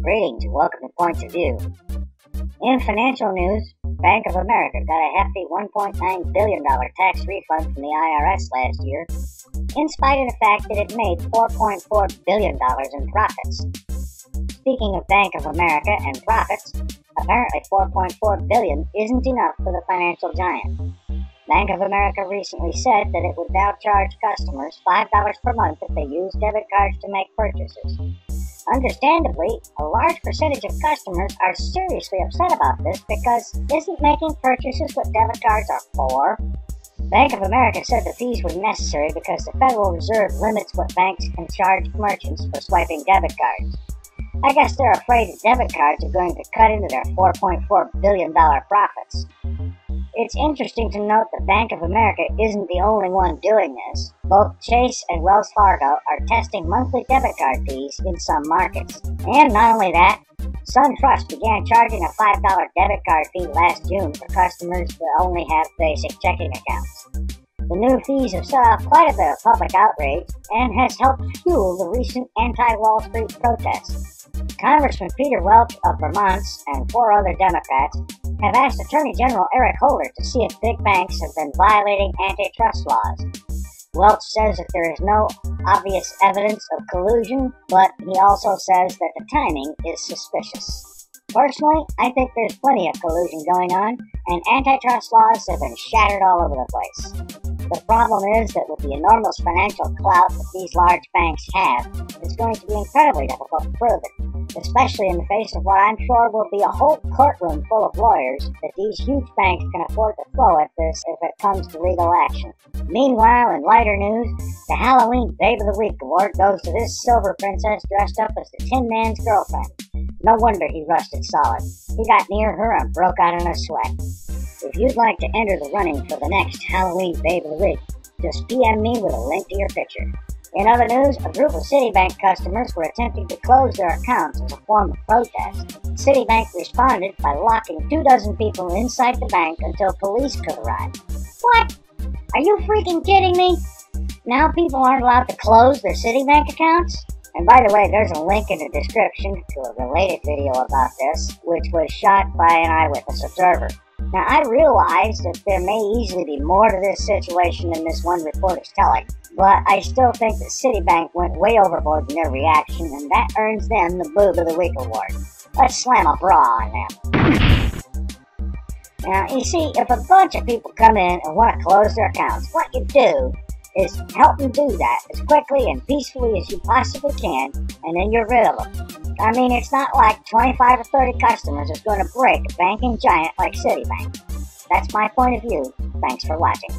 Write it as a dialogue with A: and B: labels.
A: Greetings and welcome to Points of View. In financial news, Bank of America got a hefty $1.9 billion tax refund from the IRS last year, in spite of the fact that it made $4.4 billion in profits. Speaking of Bank of America and profits, apparently $4.4 billion isn't enough for the financial giant. Bank of America recently said that it would now charge customers $5 per month if they use debit cards to make purchases. Understandably, a large percentage of customers are seriously upset about this because isn't making purchases what debit cards are for? Bank of America said the fees were necessary because the Federal Reserve limits what banks can charge merchants for swiping debit cards. I guess they're afraid that debit cards are going to cut into their $4.4 billion profits. It's interesting to note that Bank of America isn't the only one doing this. Both Chase and Wells Fargo are testing monthly debit card fees in some markets. And not only that, SunTrust began charging a $5 debit card fee last June for customers that only have basic checking accounts. The new fees have set off quite a bit of public outrage and has helped fuel the recent anti-Wall Street protests. Congressman Peter Welch of Vermont and 4 other Democrats have asked Attorney General Eric Holder to see if big banks have been violating antitrust laws. Welch says that there is no obvious evidence of collusion, but he also says that the timing is suspicious. Personally, I think there's plenty of collusion going on, and antitrust laws have been shattered all over the place. The problem is that with the enormous financial clout that these large banks have, it's going to be incredibly difficult to prove it, especially in the face of what I'm sure will be a whole courtroom full of lawyers that these huge banks can afford to throw at this if it comes to legal action. Meanwhile, in lighter news, the Halloween Babe of the Week award goes to this silver princess dressed up as the Tin Man's girlfriend. No wonder he rusted solid. He got near her and broke out in a sweat. If you'd like to enter the running for the next Halloween Babe of the Week, just PM me with a link to your picture. In other news, a group of Citibank customers were attempting to close their accounts as a form of protest. Citibank responded by locking 24 people inside the bank until police could arrive. What? Are you freaking kidding me? Now people aren't allowed to close their Citibank accounts? And by the way, there's a link in the description to a related video about this, which was shot by an eyewitness observer. Now, I realize that there may easily be more to this situation than this one report is telling, but I still think that Citibank went way overboard in their reaction, and that earns them the Boob of the Week award. Let's slam a bra on them. Now, you see, if a bunch of people come in and want to close their accounts, what you do is help them do that as quickly and peacefully as you possibly can, and then you're rid of them. I mean, it's not like 25 or 30 customers is going to break a banking giant like Citibank. That's my point of view. Thanks for watching.